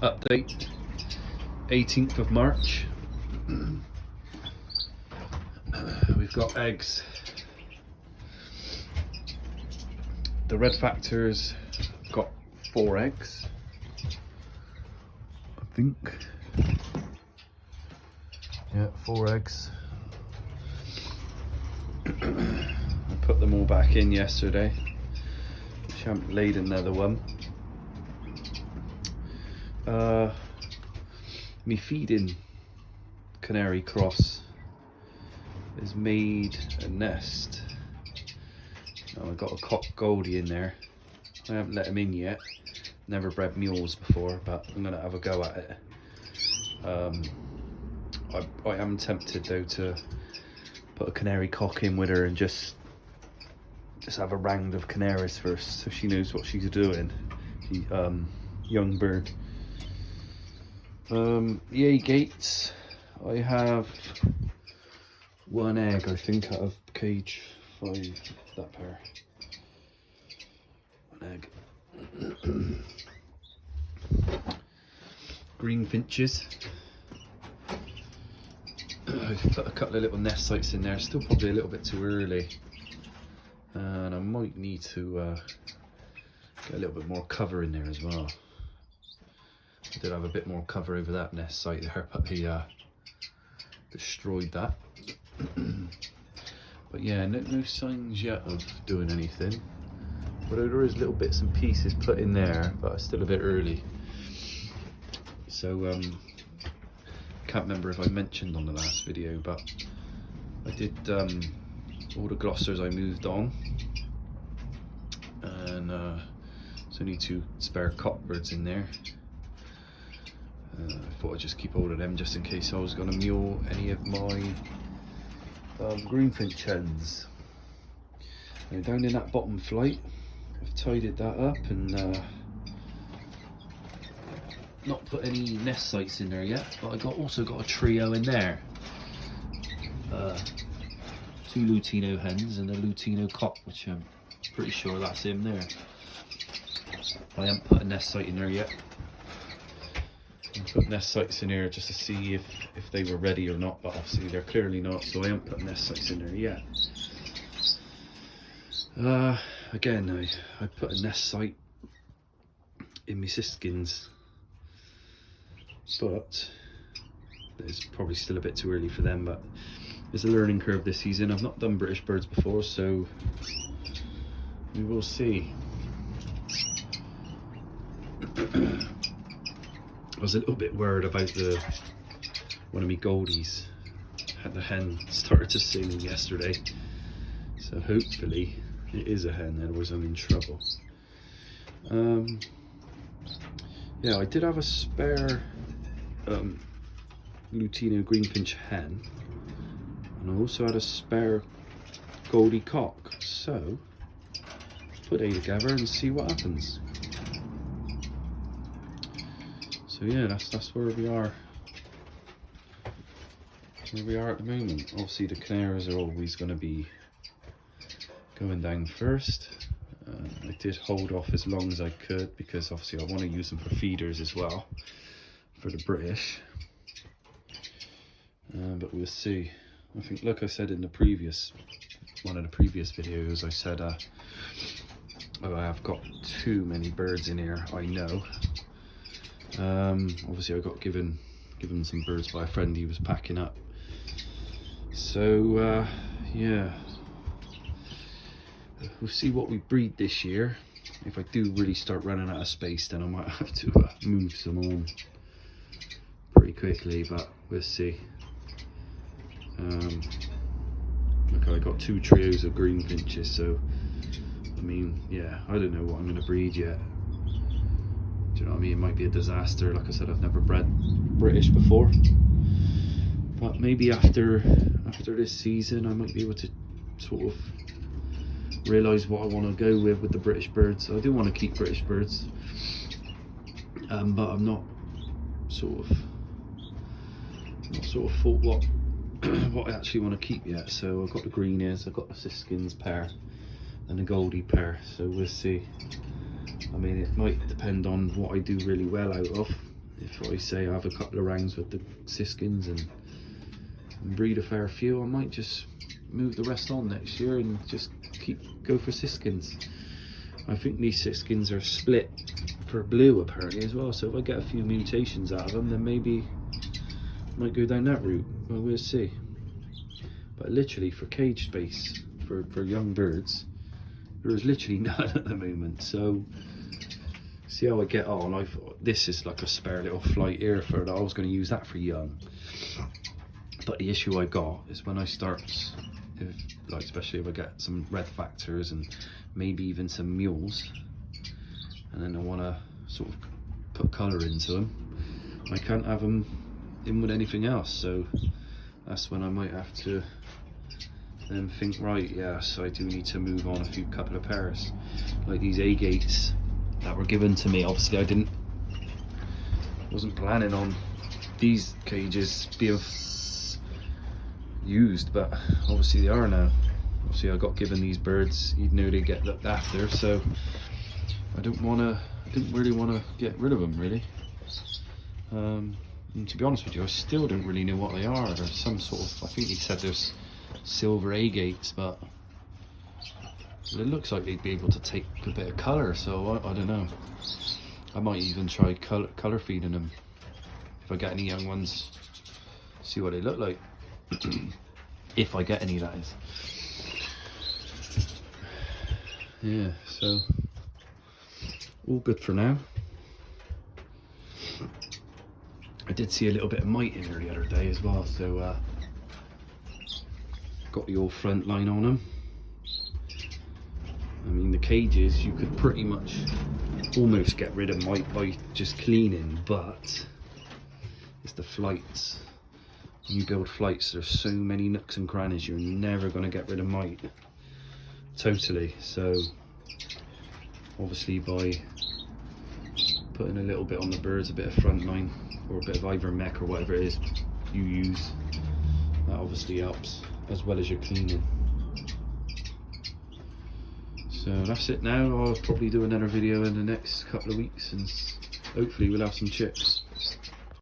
Update 18th of March. We've got eggs. The red factors got 4 eggs, I think. Yeah, 4 eggs. I put them all back in yesterday. She haven't laid another one. Me feeding Canary Cross has made a nest. Oh, I got a cock Goldie in there. I haven't let him in yet. Never bred mules before, but I'm gonna have a go at it. I am tempted though to put a canary cock in with her and just have a round of canaries first, so she knows what she's doing. She, young bird. Yay gates. I have 1 egg, I think, out of cage 5. That pair. 1 egg. Green finches. I've put a couple of little nest sites in there. Still probably a little bit too early, and I might need to get a little bit more cover in there as well. I did have a bit more cover over that nest site there, but he destroyed that. But yeah, no signs yet of doing anything. Although there is little bits and pieces put in there, but it's still a bit early. So can't remember if I mentioned on the last video, but I did all the Glossers I moved on, and there's only 2 spare cockbirds in there. I thought I'd just keep hold of them just in case I was going to mule any of my greenfinch hens. Now down in that bottom flight, I've tidied that up and not put any nest sites in there yet, but I also got a trio in there. 2 Lutino hens and a Lutino cock, which I'm pretty sure that's him there. I haven't put a nest site in there yet. I put nest sites in here just to see if they were ready or not, but obviously they're clearly not, so I haven't put nest sites in there yet. Again, I put a nest site in my siskins, but it's probably still a bit too early for them, but there's a learning curve this season. I've not done British birds before, so we will see. I was a little bit worried about one of my Goldies. Had the hen started to sing yesterday, so hopefully it is a hen, otherwise I'm in trouble. Yeah, I did have a spare Lutino greenfinch hen, and I also had a spare Goldie cock, so put A together and see what happens. So yeah, that's where we are. Where we are at the moment. Obviously the canaries are always going to be going down first. I did hold off as long as I could because obviously I want to use them for feeders as well for the British. But we'll see. I think, like I said in the one of the previous videos, I said oh, I have got too many birds in here, I know. Obviously I got given some birds by a friend he was packing up. So yeah, we'll see what we breed this year. If I do really start running out of space, then I might have to move some on pretty quickly, but we'll see. Look, I got 2 trios of greenfinches, so I mean, yeah, I don't know what I'm going to breed yet. Do you know what I mean? It might be a disaster. Like I said, I've never bred British before, but maybe after this season I might be able to sort of realise what I want to go with the British birds. I do want to keep British birds, but I'm not sort of thought what I actually want to keep yet. So I've got the green ears, I've got the siskins pair and the Goldie pair, so we'll see. I mean, it might depend on what I do really well out of. If I say I have a couple of rounds with the Siskins and breed a fair few, I might just move the rest on next year and just go for Siskins. I think these Siskins are split for blue apparently as well, so if I get a few mutations out of them, then maybe I might go down that route. Well, we'll see. But literally for cage space for young birds, there is literally none at the moment, so see how I get on. I thought this is like a spare little flight here for that. I was going to use that for young, but the issue I got is when I start, like especially if I get some red factors and maybe even some mules, and then I want to sort of put colour into them, I can't have them in with anything else, so that's when I might have to then think, right, yes, I do need to move on a couple of pairs, like these agates that were given to me. Obviously I wasn't planning on these cages being used, but obviously they are now. Obviously I got given these birds, you know, they get looked after, so I didn't really want to get rid of them really. And to be honest with you, I still don't really know what they are. There's some sort of, I think he said there's silver agates, but it looks like they'd be able to take a bit of colour, so I don't know. I might even try colour feeding them if I get any young ones, see what they look like. If I get any, that is. Yeah, so all good for now. I did see a little bit of mite in here the other day as well, so got the old front line on them. I mean, the cages you could pretty much almost get rid of mite by just cleaning, but it's the flights. When you build flights, there's so many nooks and crannies, you're never going to get rid of mite totally. So obviously by putting a little bit on the birds, a bit of front line or a bit of Ivermectin or whatever it is you use, that obviously helps, as well as your cleaning. So that's it now. I'll probably do another video in the next couple of weeks and hopefully we'll have some chicks.